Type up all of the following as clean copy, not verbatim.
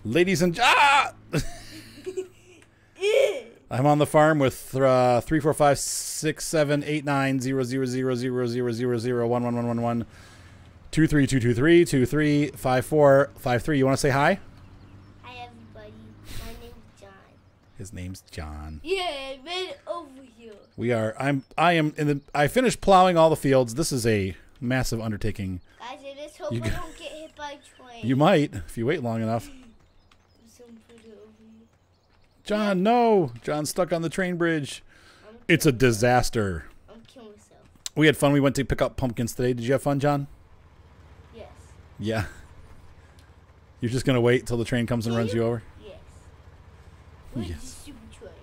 Ladies and I'm on the farm with 3, 4, 5, 6, 7, 8, 9, 0, 0, 0, 0, 0, 0, 0, 1, 1, 1, 1, 1, 2, 3, 2, 2, 3, 2, 3, 5, 4, 5, 3. You want to say hi? Hi, everybody. My name's John. His name's John. Yeah, right over here. We are. I finished plowing all the fields. This is a massive undertaking. Guys, I just hope I don't get hit by a train. You might if you wait long enough. John, no! John's stuck on the train bridge. It's a disaster. I'm killing myself. We had fun. We went to pick up pumpkins today. Did you have fun, John? Yes. Yeah. You're just going to wait till the train comes and runs you over? Yes. Where's Yes. the stupid train?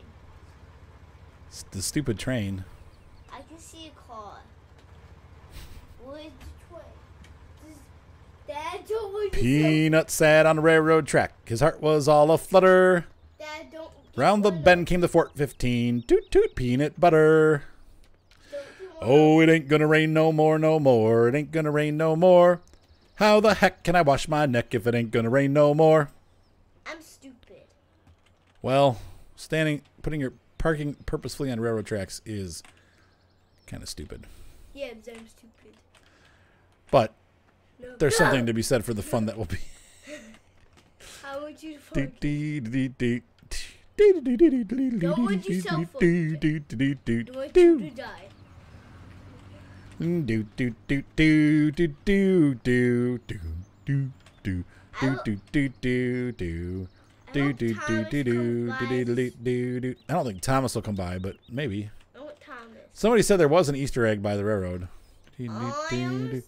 It's the stupid train. I can see a car. Where's the train? Dad, don't wait. Peanut sat on the railroad track. His heart was all aflutter. Dad, don't. Round the bend came the Fort 15. Toot toot peanut butter. Oh, it ain't gonna rain no more, no more. It ain't gonna rain no more. How the heck can I wash my neck if it ain't gonna rain no more? I'm stupid. Well, putting your parking purposefully on railroad tracks is kind of stupid. Yeah, I'm stupid. But No. there's something to be said for the fun that will be. I want you to focus. Don't want yourself focused. I want you to die. I don't think Thomas will come by, but maybe. I want Thomas. Somebody said there was an Easter egg by the railroad. Oh, I almost did this.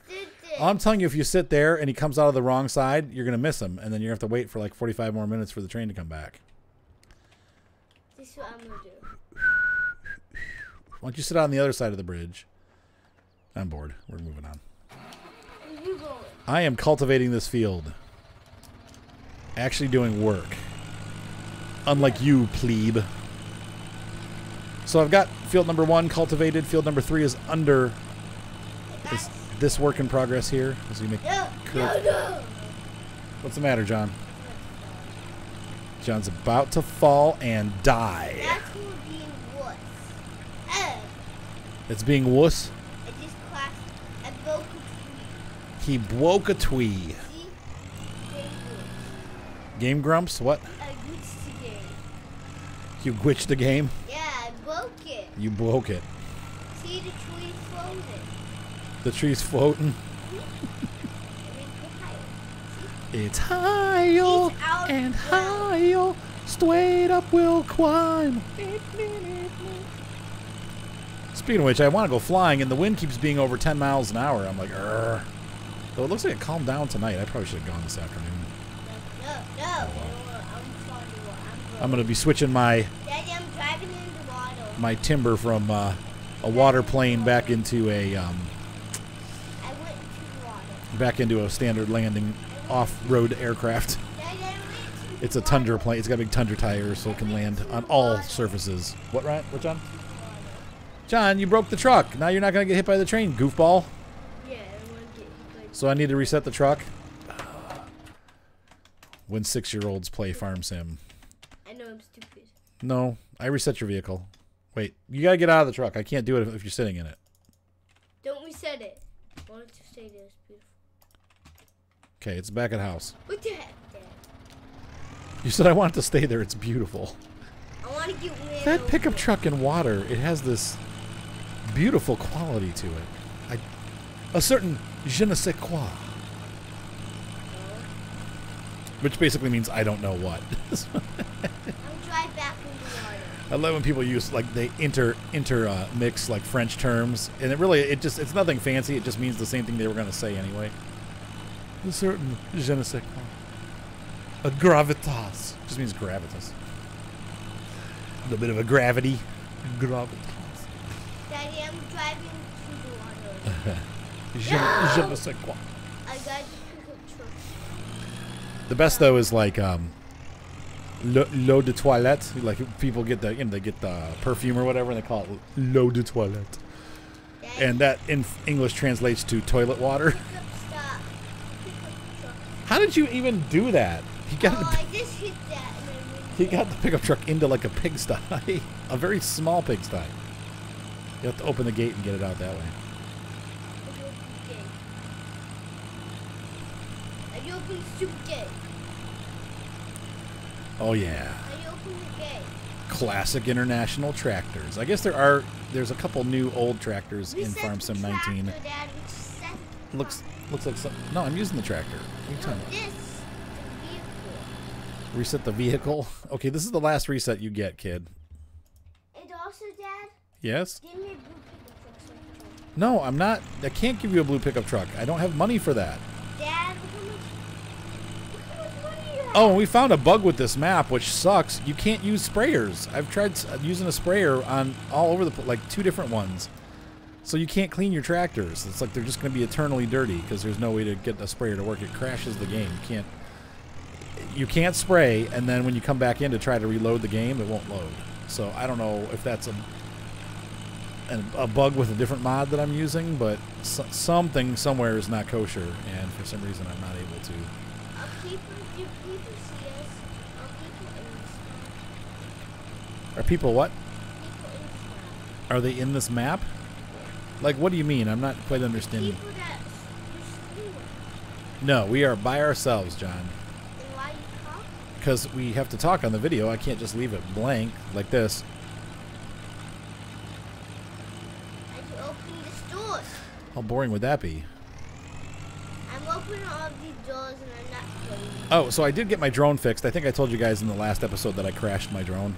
I'm telling you, if you sit there and he comes out of the wrong side, you're going to miss him. And then you're going to have to wait for like 45 more minutes for the train to come back. This is what I'm going to do. Why don't you sit on the other side of the bridge? I'm bored. We're moving on. Where you going? I am cultivating this field. Actually doing work. Unlike you, plebe. So I've got field number 1 cultivated. Field number 3 is under this work in progress here. As we make No. What's the matter, John? John's about to fall and die. That's who being wuss. It's being wuss. I just clapped. I broke a tree. He broke a tree. See? Game grumps? What? I glitched the game. You glitched the game? Yeah, I broke it. You broke it. See, the tree's floating. The tree's floating. It's higher and higher. Straight up we'll climb. Speaking of which, I want to go flying, and the wind keeps being over 10 miles an hour. I'm like, Arr. Though it looks like it calmed down tonight. I probably should have gone this afternoon. No. I'm going to be switching my Daddy, I'm driving in the water. my timber from a water plane back into a I went into the water. back into a standard landing off-road aircraft. Daddy, I went into the It's a water. Tundra plane. It's got big Tundra tires, so it can land on all surfaces. What, Ryan? What, John? John, you broke the truck. Now you're not going to get hit by the train, goofball. Yeah, I want to get you So I need to reset the truck. When 6-year-olds play farm sim. I know I'm stupid. No, I reset your vehicle. Wait, you got to get out of the truck. I can't do it if you're sitting in it. Don't reset it. I want it to stay there. It's beautiful. Okay, it's back at house. What the heck, Dad? You said I want it to stay there. It's beautiful. I want to get rid That of pickup it. truck in water, it has this beautiful quality to it. A certain je ne sais quoi. Which basically means I don't know what. I'll drive back in the water. I love when people use, like, they mix like French terms, and it's nothing fancy. It just means the same thing they were going to say anyway. A certain je ne sais quoi. A gravitas just means gravitas. A little bit of a gravity. Gravitas. Daddy, I'm driving to the water. Je ne sais quoi. I got the pickup truck. The best though is like l'eau de toilette. Like people get they get the perfume or whatever, and they call it l'eau de toilette. Daddy, And that in English translates to toilet water. pickup stop. Pickup truck. How did you even do that? He got I just hit that. And then he got the pickup truck into like a pigsty, a very small pigsty. You have to open the gate and get it out that way. Are you open the stupid gate? Oh yeah. Are you open the gate? Classic international tractors. I guess there's a couple new old tractors in Farm Sim 19. Tractor, Dad. Looks like some. No, I'm using the tractor. What are you talking about? This the vehicle. Reset the vehicle. Okay, this is the last reset you get, kid. And also, Dad, Yes? give me a blue pickup truck so I can go. No, I'm not. I can't give you a blue pickup truck. I don't have money for that. Dad, look how much money you have. Oh, and we found a bug with this map, which sucks. You can't use sprayers. I've tried using a sprayer on all over the like 2 different ones. So you can't clean your tractors. It's like they're just going to be eternally dirty because there's no way to get a sprayer to work. It crashes the game. You can't spray, and then when you come back in to try to reload the game, it won't load. So I don't know if that's a bug with a different mod that I'm using, but something somewhere is not kosher, and for some reason I'm not able to. Do people see us? People in this Are people what? People in this Are they in this map? Like, what do you mean? I'm not quite understanding. People that you're sleeping with. No, we are by ourselves, John. And why you talk? Because we have to talk on the video. I can't just leave it blank like this. And you open the doors. How boring would that be? I'm opening all these doors and I'm not closing. Oh, so I did get my drone fixed. I think I told you guys in the last episode that I crashed my drone.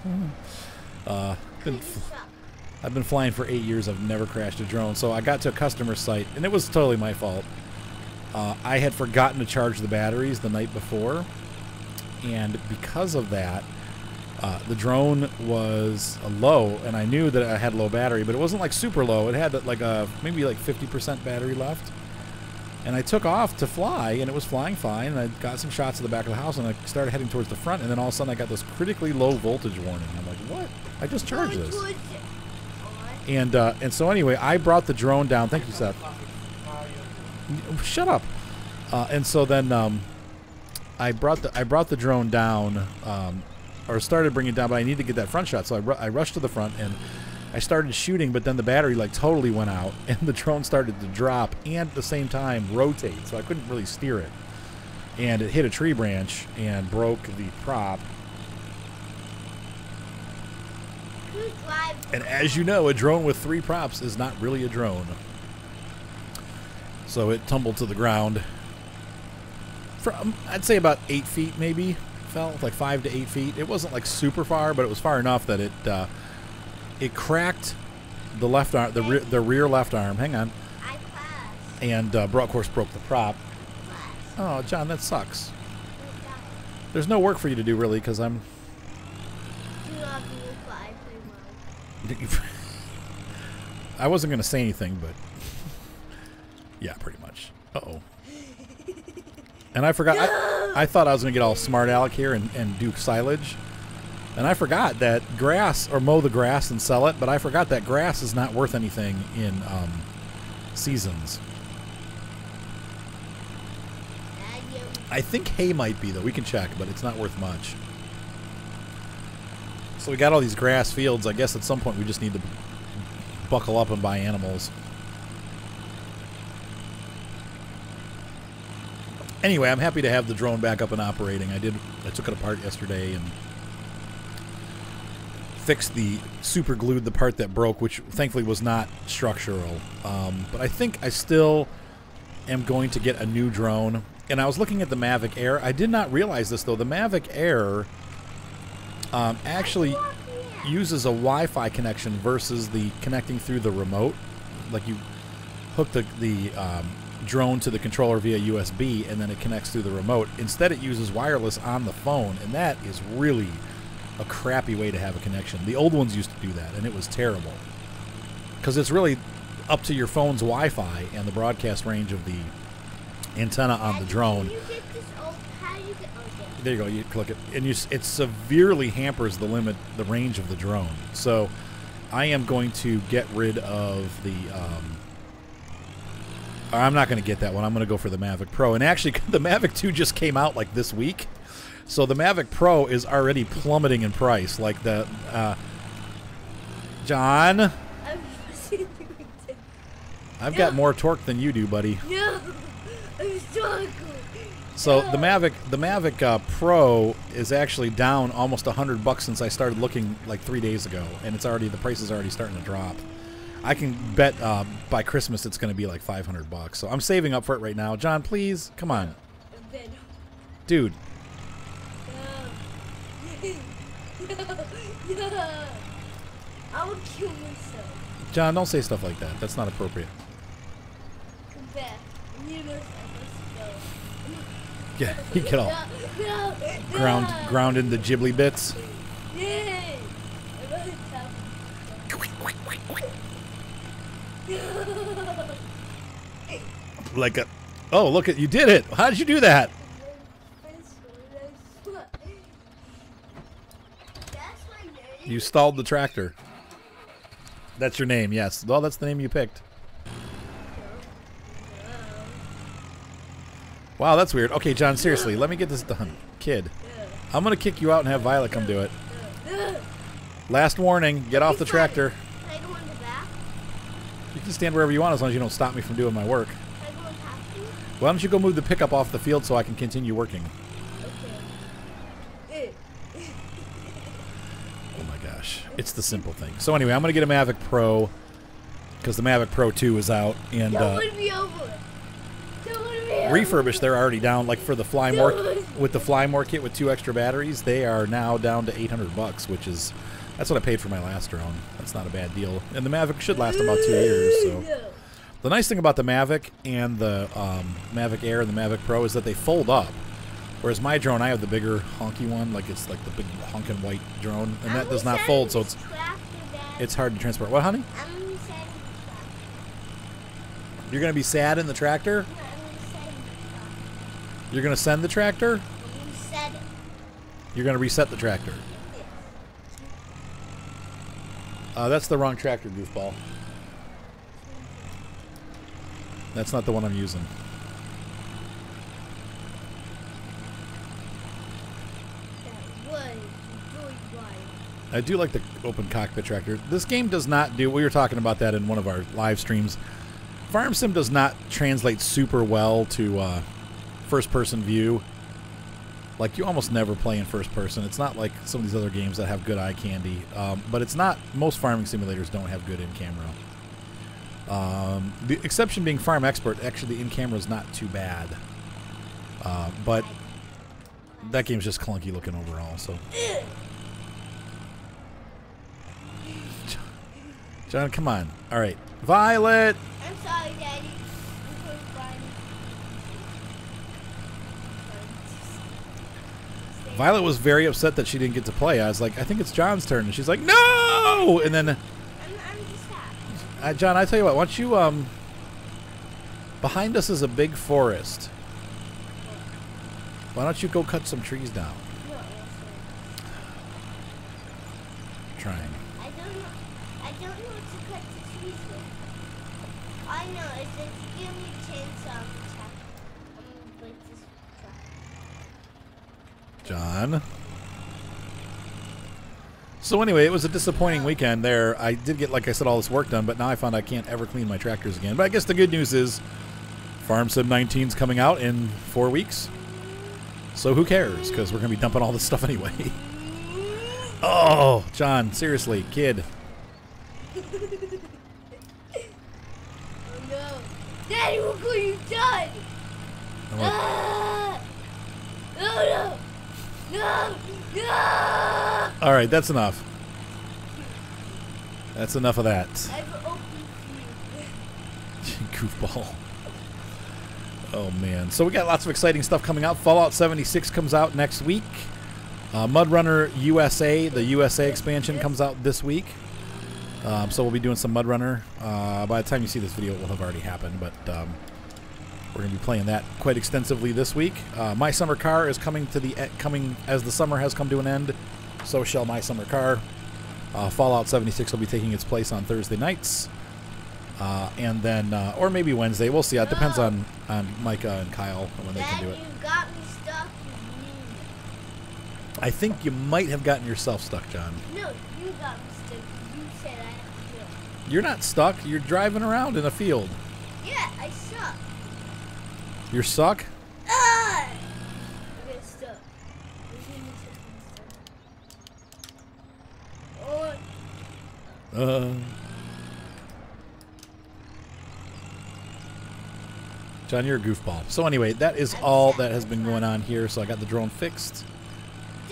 I've been flying for 8 years. I've never crashed a drone. So I got to a customer site, and it was totally my fault. I had forgotten to charge the batteries the night before, and because of that, the drone was low, and I knew that I had low battery, but it wasn't like super low. It had like maybe like 50% battery left. And I took off to fly, and it was flying fine, and I got some shots of the back of the house, and I started heading towards the front, and then all of a sudden I got this critically low voltage warning. I'm like, what? I just charged this. And so anyway, I brought the drone down. Thank you, Seth. Shut up. And so then I brought the drone down, or started bringing it down, but I need to get that front shot. So I rushed to the front, and I started shooting, but then the battery like totally went out, and the drone started to drop and at the same time rotate, so I couldn't really steer it. And it hit a tree branch and broke the prop. And as you know, a drone with 3 props is not really a drone. So it tumbled to the ground. From, I'd say about 8 feet maybe. Fell like 5 to 8 feet. It wasn't like super far, but it was far enough that it cracked the left arm, the rear left arm. Hang on. And of course broke the prop. Oh, John, that sucks. There's no work for you to do really, because I'm. I wasn't going to say anything, but yeah, pretty much. Uh-oh. And I forgot. I thought I was going to get all smart aleck here and do silage. And I forgot that grass, or mow the grass and sell it, but I forgot that grass is not worth anything in seasons. I think hay might be, though. We can check, but it's not worth much. So we got all these grass fields. I guess at some point we just need to buckle up and buy animals. Anyway, I'm happy to have the drone back up and operating. I took it apart yesterday and super glued the part that broke, which thankfully was not structural. But I think I still am going to get a new drone. And I was looking at the Mavic Air. I did not realize this, though. The Mavic Air actually uses a Wi-Fi connection versus the connecting through the remote. Like you hook the drone to the controller via USB, and then it connects through the remote. Instead, it uses wireless on the phone, and that is really a crappy way to have a connection. The old ones used to do that, and it was terrible. Because it's really up to your phone's Wi-Fi and the broadcast range of the antenna on the drone. There you go. You click it, and it severely hampers the range of the drone. So, I am going to get rid of the. I'm not going to get that one. I'm going to go for the Mavic Pro. And actually, the Mavic 2 just came out like this week, So the Mavic Pro is already plummeting in price. Like the John, I've got more torque than you do, buddy. No, I'm struggling. So the Mavic Pro is actually down almost $100 since I started looking like 3 days ago, and it's already, the price is already starting to drop. I can bet by Christmas it's going to be like $500. So I'm saving up for it right now. John, please, come on, dude. No. I will kill myself. John, don't say stuff like that. That's not appropriate. Come back. You must go. Yeah, you get all ground into Ghibli bits. Yay! Like a, oh, look at, you did it. How did you do that? You stalled the tractor. That's your name, yes. Well, that's the name you picked. Wow, that's weird. Okay, John, seriously, let me get this done. Kid, I'm going to kick you out and have Violet come do it. Last warning, get off the tractor. Can I go in the back? You can stand wherever you want as long as you don't stop me from doing my work. Can I go in past you? Why don't you go move the pickup off the field so I can continue working? Okay. Oh my gosh. It's the simple thing. So anyway, I'm going to get a Mavic Pro because the Mavic Pro 2 is out. And Don't win me over. Don't win me over. refurbished, they're already down. Like for the Flymore, with the Flymore kit with 2 extra batteries, they are now down to $800, which is, that's what I paid for my last drone. That's not a bad deal. And the Mavic should last about 2 years. So the nice thing about the Mavic and the Mavic Air and the Mavic Pro is that they fold up. Whereas my drone, I have the bigger honky one, like it's like the big honking white drone, and that does not fold, so it's hard to transport. What, honey? You're gonna be sad in the tractor? You're gonna send the tractor? You're gonna reset the tractor. That's the wrong tractor, goofball. That's not the one I'm using. I do like the open cockpit tractor. This game does not do, we were talking about that in one of our live streams. Farm Sim does not translate super well to first-person view. Like, you almost never play in first person. It's not like some of these other games that have good eye candy. But it's not, most farming simulators don't have good in-camera. The exception being Farm Expert, actually the in-camera is not too bad. But that game's just clunky looking overall, so... John, come on. All right. Violet! I'm sorry, Daddy. Violet was very upset that she didn't get to play. I was like, I think it's John's turn. And she's like, no! And then... I'm just happy. John, I tell you what. Why don't you... behind us is a big forest. Why don't you go cut some trees down? No, Trying. I don't know what to cut the trees with. All I know is that you give me a chainsaw, I'm going to break this truck. John. So anyway, it was a disappointing weekend there. I did get, like I said, all this work done, but now I found I can't ever clean my tractors again. But I guess the good news is Farm Sim 19 is coming out in 4 weeks. So who cares? Because we're going to be dumping all this stuff anyway. Oh, John, seriously, kid. Oh no. Daddy, look what you've done! Ah! No, no! No! No! All right, that's enough. That's enough of that. I've opened you. Goofball. Oh, man. So we got lots of exciting stuff coming out. Fallout 76 comes out next week. Mud Runner USA, the USA expansion, comes out this week. So we'll be doing some Mud Runner. By the time you see this video, it will have already happened. But we're going to be playing that quite extensively this week. My Summer Car is coming to coming as the summer has come to an end. So shall My Summer Car. Fallout 76 will be taking its place on Thursday nights. And then, or maybe Wednesday. We'll see. It depends on Micah and Kyle when they can do it. You got me stuck I think you might have gotten yourself stuck, John. No, you got me stuck. You said I have to do it. You're not stuck. You're driving around in a field. Yeah, I suck. You're stuck? Ah! I get stuck. Oh. John, you're a goofball. So anyway, that is all that has been going on here. So I got the drone fixed.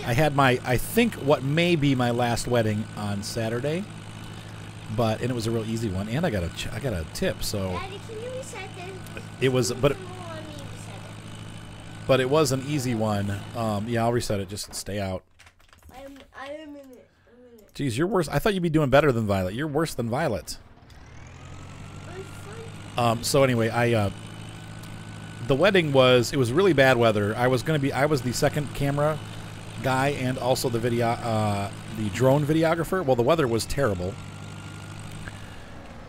I had my, I think, what may be my last wedding on Saturday, and it was a real easy one. And I got a tip. So Daddy, can you reset this? it was, but it was an easy one. Yeah, I'll reset it. Just stay out. I am in it. Jeez, you're worse. I thought you'd be doing better than Violet. You're worse than Violet. So anyway, the wedding it was really bad weather. I was the second camera guy and also the drone videographer. Well, the weather was terrible,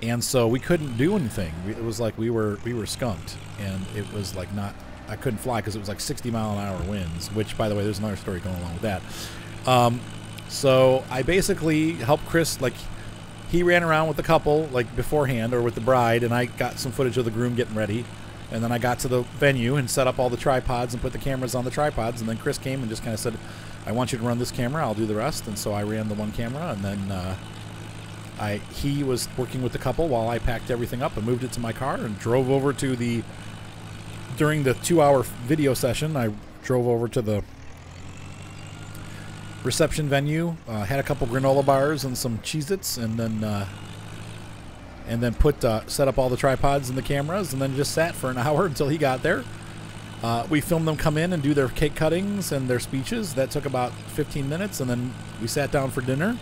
and so we couldn't do anything. It was like we were skunked, and it was like I couldn't fly because it was like 60-mile-an-hour winds. Which, by the way, there's another story going along with that. So I basically helped Chris. Like, he ran around with the couple like beforehand, or with the bride, and I got some footage of the groom getting ready. And then I got to the venue and set up all the tripods and put the cameras on the tripods. And then Chris came and just kind of said, I want you to run this camera. I'll do the rest. And so I ran the one camera. And then he was working with the couple while I packed everything up and moved it to my car and drove over to during the 2-hour video session, I drove over to the reception venue, had a couple granola bars and some Cheez-Its, and then set up all the tripods and the cameras, and then just sat for an hour until he got there. We filmed them come in and do their cake cuttings and their speeches. That took about 15 minutes, and then we sat down for dinner.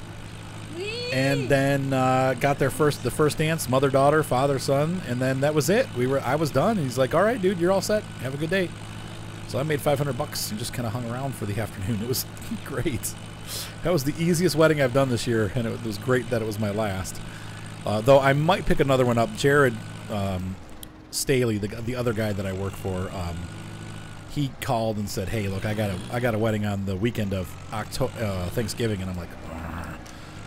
And then got the first dance, mother, daughter, father, son, and then that was it. I was done. And he's like, "All right, dude, you're all set. Have a good day." So I made $500 and just kind of hung around for the afternoon. It was great. That was the easiest wedding I've done this year, and it was great that it was my last. Though I might pick another one up. Jared Staley, the other guy that I work for, he called and said, "Hey, look, I got a wedding on the weekend of Thanksgiving," and I'm like,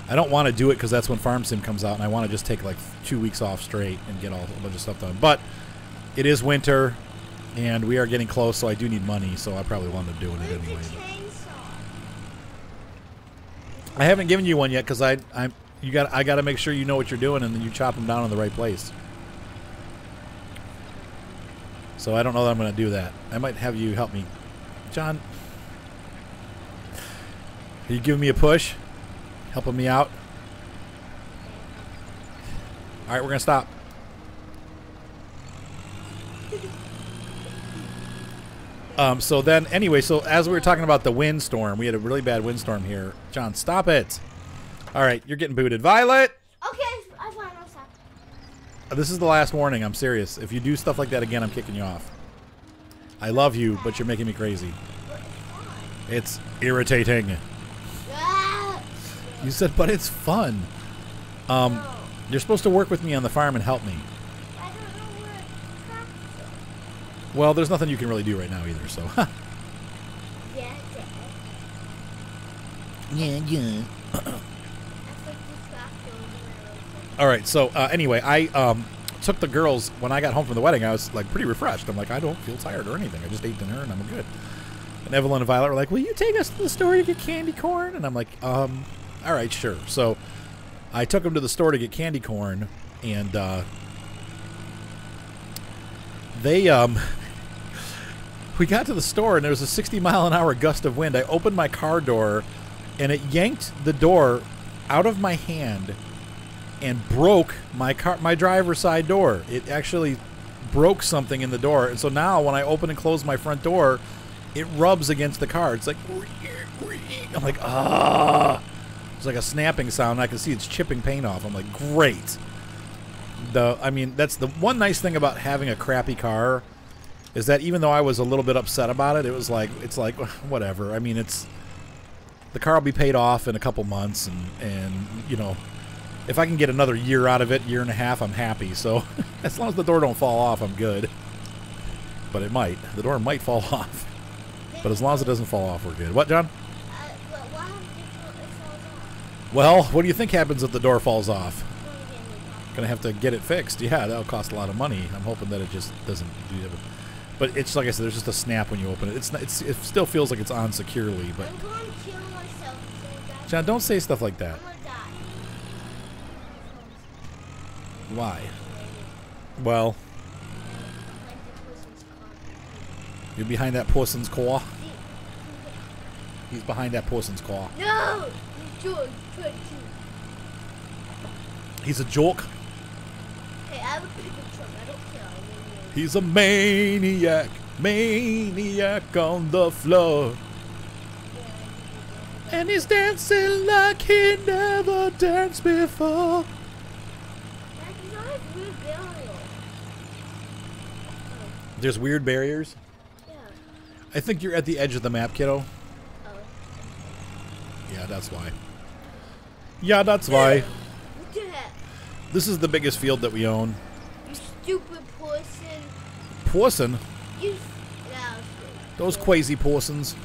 I don't want to do it because that's when Farm Sim comes out, and I want to just take like 2 weeks off straight and get a bunch of stuff done. But it is winter, and we are getting close, so I do need money, so I probably wound up doing it anyway. I haven't given you one yet because I got to make sure you know what you're doing, and then you chop them down in the right place. So I don't know that I'm going to do that. I might have you help me, John. Are you giving me a push? Helping me out? All right, we're going to stop. So then, anyway, so as we were talking about the windstorm, we had a really bad windstorm here. John, stop it. All right, you're getting booted. Violet! Okay, I found no stop. This is the last warning. I'm serious. If you do stuff like that again, I'm kicking you off. I love you, but you're making me crazy. It's irritating. You said, but it's fun. You're supposed to work with me on the farm and help me. I don't know where it's from. Well, there's nothing you can really do right now either, so. Yeah, Yeah. Dad. All right, so anyway, I took the girls, when I got home from the wedding, I was like pretty refreshed. I'm like, I don't feel tired or anything. I just ate dinner and I'm good. And Evelyn and Violet were like, will you take us to the store to get candy corn? And I'm like, all right, sure. So I took them to the store to get candy corn, and we got to the store, and there was a 60-mile-an-hour gust of wind. I opened my car door, and it yanked the door out of my hand and broke my driver's side door. It actually broke something in the door, and so now when I open and close my front door, it rubs against the car. It's like, I'm like, ah. It's like a snapping sound. I can see it's chipping paint off. I'm like, great. I mean, that's the one nice thing about having a crappy car, is that even though I was a little bit upset about it, it's like whatever. I mean, the car will be paid off in a couple months, and you know, if I can get another year out of it, year and a half, I'm happy. So as long as the door don't fall off, I'm good. But it might. The door might fall off. But as long as it doesn't fall off, we're good. What, John? Well, what do you think happens if the door falls off? Gonna have to get it fixed. Yeah, that'll cost a lot of money. I'm hoping that it just doesn't do that. But it's like I said, there's just a snap when you open it. It still feels like it's on securely. But I'm going to kill myself. John, don't say stuff like that. I'm going to die. Why? Well, you're behind that person's car. He's behind that person's car. No! George, He's a joke. Hey, I would pick a truck. I don't care. He's a maniac. Maniac on the floor. And he's dancing like he never danced before. That's not a weird burial. There's weird barriers? Yeah. I think you're at the edge of the map, kiddo. Oh. Yeah, that's why. Yeah, that's why. What the heck? This is the biggest field that we own. You stupid person. Porson? You. No, Those crazy porsons.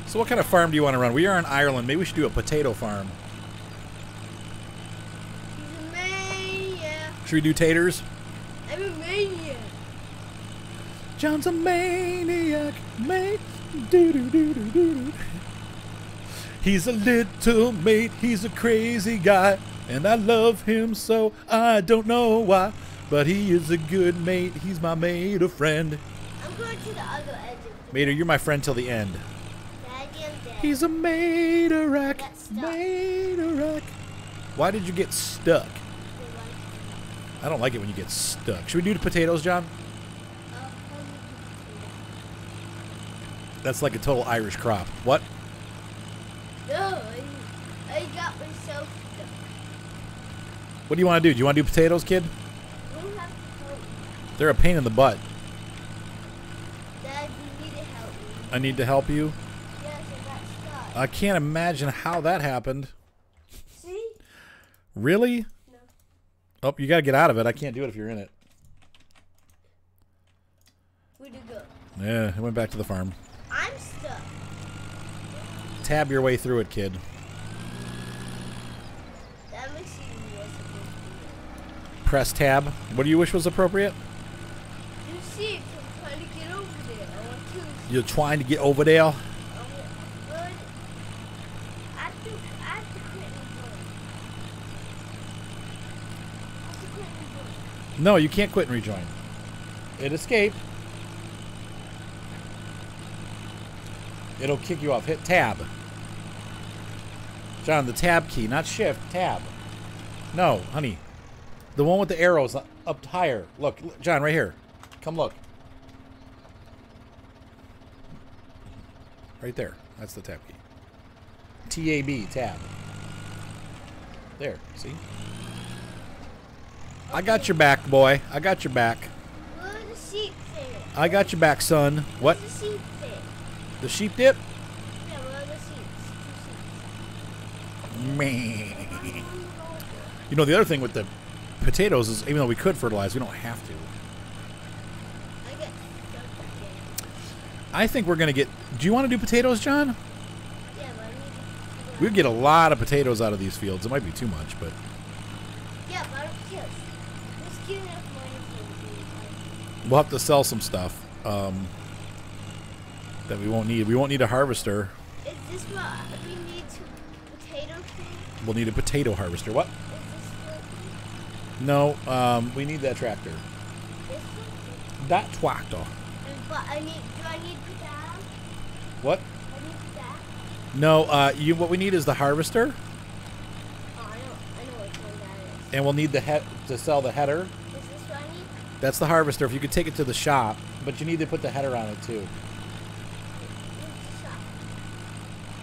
So what kind of farm do you want to run? We are in Ireland. Maybe we should do a potato farm. He's a maniac. Should we do taters? I'm a maniac. John's a maniac. Do-do-do-do-do-do. He's a little mate. He's a crazy guy. And I love him so. I don't know why. But he is a good mate. He's my mate, a friend. I'm going to the other edge of the Mater, you're my friend till the end. Daddy, I'm dead. He's a mate-a-rack. Got stuck. Mate-a-rack. Why did you get stuck? I don't like it when you get stuck. Should we do the potatoes, John? That's like a total Irish crop. What? No, I got myself stuck. What do you want to do? Do you want to do potatoes, kid? You have to help me. They're a pain in the butt. Dad, you need to help me. I need to help you. Yes, I got stuck. I can't imagine how that happened. See? Really? No. Oh, you got to get out of it. I can't do it if you're in it. Where'd it go? Yeah, I went back to the farm. I'm stuck. Tab your way through it, kid. That makes you more supposed to Press tab. What do you wish was appropriate? do. You see, I'm trying to get over there. I want to. You're trying to get over there? Well, I have to quit and join. I have to quit and join. No, you can't quit and rejoin. It escaped. It'll kick you off. Hit tab. John, the tab key, not shift, tab. No, honey. The one with the arrows up higher. Look, John, right here. Come look. Right there. That's the tab key. T-A-B, tab. There, see? I got your back, boy. I got your back. Where's the sheep thing? I got your back, son. What? Where's the sheep thing? The sheep dip? Yeah, where are the sheep? Meh. You know, the other thing with the potatoes is, even though we could fertilize, we don't have to. I get stuck again. I think we're going to get... Do you want to do potatoes, John? Yeah, but I need to. We'd get a lot of potatoes out of these fields. It might be too much, but... Yeah, but I don't care. Let's get enough money for the We'll have to sell some stuff that we won't need. We won't need a harvester. Is this what we need to potato thing? We'll need a potato harvester. What? Is this what No, we need that tractor. this one? That tractor. But do I need that? What? I need that? No, what we need is the harvester, Oh, I know which one that is. and we'll need the head to sell the header. Is this what I need? That's the harvester. If you could take it to the shop, but you need to put the header on it too. Where's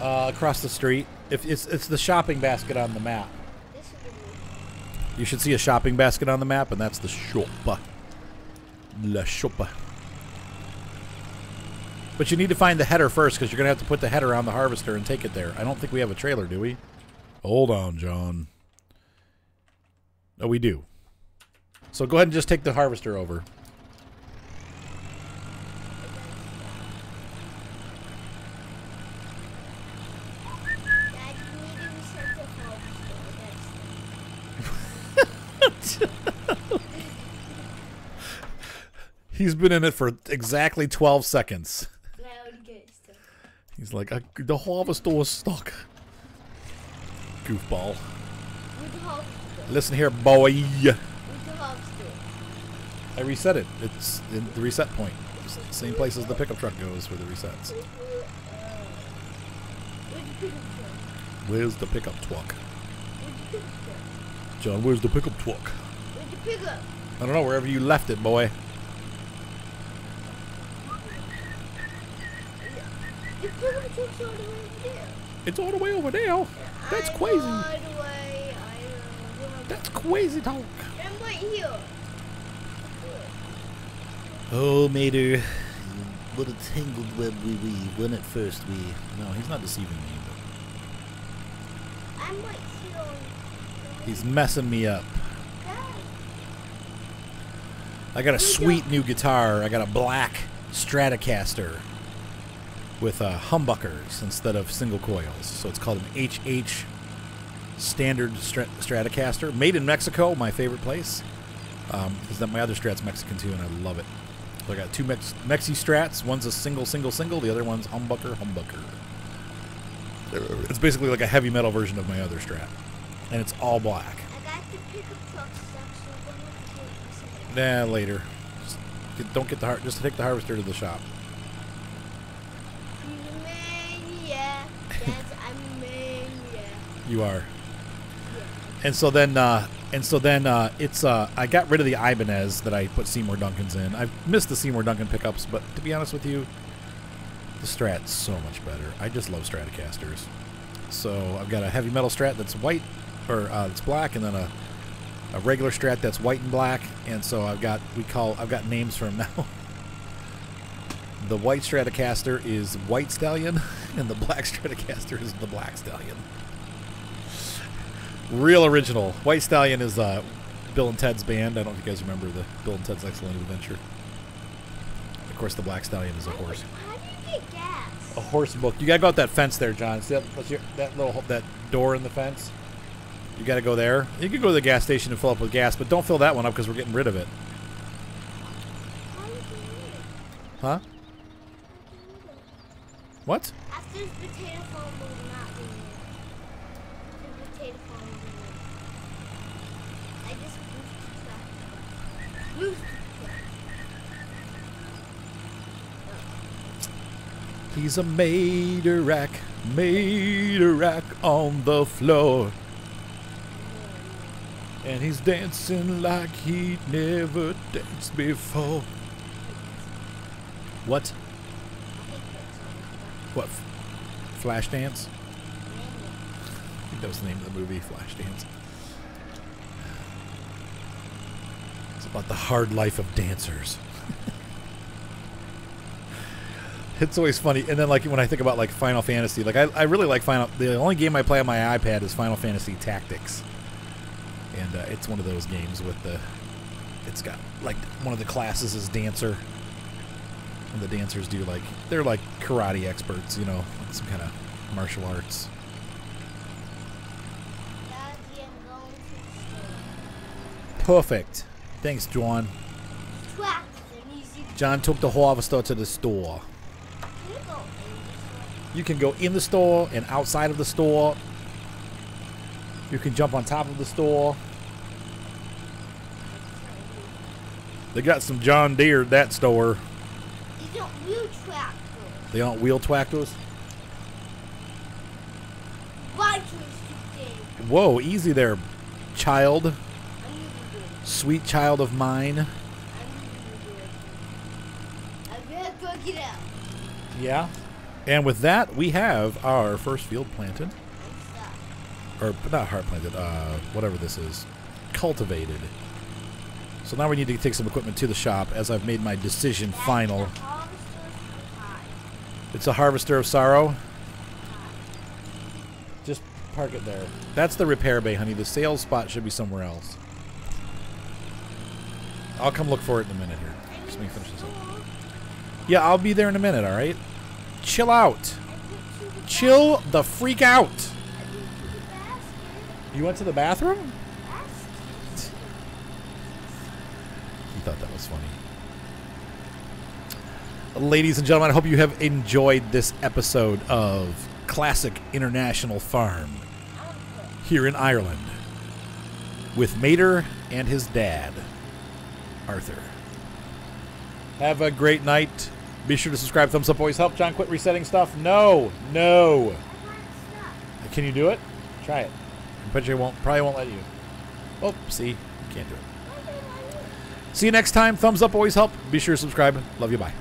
the shop? Across the street. If it's the shopping basket on the map. This would be. You should see a shopping basket on the map, and that's the shop. La shop. But you need to find the header first, because you're going to have to put the header on the harvester and take it there. I don't think we have a trailer, do we? Hold on, John. Oh, we do. So go ahead and just take the harvester over. He's been in it for exactly 12 seconds. Now it gets stuck. He's like, the harvester was stuck. Goofball. With the harvester. Listen here, boy. With the harvester. I reset it. It's in the reset point. It's the same place as the pickup truck goes for the resets. Where's the pickup truck? Where's the pickup truck? Where's the pickup truck? John, where's the pickup truck? Where's the pickup? I don't know, wherever you left it, boy. The pickup truck's all the way over there. It's all the way over there. That's crazy. All the way. That's crazy talk. I'm right here. Oh, Mater. What a tangled web we weave. When at first we... No, he's not deceiving me. But I'm right here. he's messing me up. Guys. I got a sweet new guitar. I got a black Stratocaster with humbuckers instead of single coils. So it's called an HH standard Stratocaster. Made in Mexico, my favorite place. Because my other Strat's Mexican too, and I love it. So I got two Mexi Strats. One's a single. The other one's humbucker. It's basically like a heavy metal version of my other Strat. And it's all black. I got the pickup truck section. Nah, later. Don't get the just take the harvester to the shop. Mania. Yes, I'm mania. You are. And so then it's I got rid of the Ibanez that I put Seymour Duncans in. I've missed the Seymour Duncan pickups, but to be honest with you, the Strat's so much better. I just love Stratocasters. So I've got a heavy metal Strat that's white, or it's black, and then a regular Strat that's white and black. And so I've got names for them now. The white Stratocaster is White Stallion, and the black Stratocaster is the Black Stallion. Real original. White Stallion is Bill and Ted's band. I don't know if you guys remember the Bill and Ted's Excellent Adventure. Of course, the Black Stallion is a horse. How do you get gas? A horse book. You gotta go out that fence there, John. See that door in the fence? You gotta go there. You can go to the gas station and fill up with gas, but don't fill that one up because we're getting rid of it. How do you get it? Huh? What? After this potato farm will not be here. The potato farm will be here. I just boosted that. Boosted that. He's a Mater-rack on the floor. And he's dancing like he'd never danced before. What? What? Flashdance? I think that was the name of the movie, Flashdance. It's about the hard life of dancers. It's always funny. And then, like, when I think about, like, Final Fantasy, like, I really like the only game I play on my iPad is Final Fantasy Tactics. And it's one of those games with it's got, like, one of the classes is dancer. And the dancers do, like, they're like karate experts, you know, like some kind of martial arts. Daddy, I'm going to the store. Perfect. Thanks, John. Tracks and easy. John took the harvester to the store. Can you go in the store? You can go in the store and outside of the store. You can jump on top of the store. They got some John Deere at that store. These don't wheel tractors. They aren't wheel tractors? Why can you stupid? Whoa, easy there, child. I need to do it. Sweet child of mine. I need to do it. I better go get out. Yeah. And with that, we have our first field planted. I'm stuck. Or not hard planted, whatever this is. Cultivated. So now we need to take some equipment to the shop as I've made my decision final. The harvester's high. It's a harvester of sorrow. High. Just park it there. That's the repair bay, honey. The sales spot should be somewhere else. I'll come look for it in a minute here. Just let me finish this up. Yeah, I'll be there in a minute, alright? Chill out. Chill the freak out. You went to the bathroom? He thought that was funny. Ladies and gentlemen, I hope you have enjoyed this episode of Classic International Farm here in Ireland with Mater and his dad, Arthur. Have a great night. Be sure to subscribe. Thumbs up always help. John, quit resetting stuff. No. Can you do it? Try it. I bet you probably won't let you. Oh, see? You can't do it. See you next time. Thumbs up always help. Be sure to subscribe. Love you. Bye.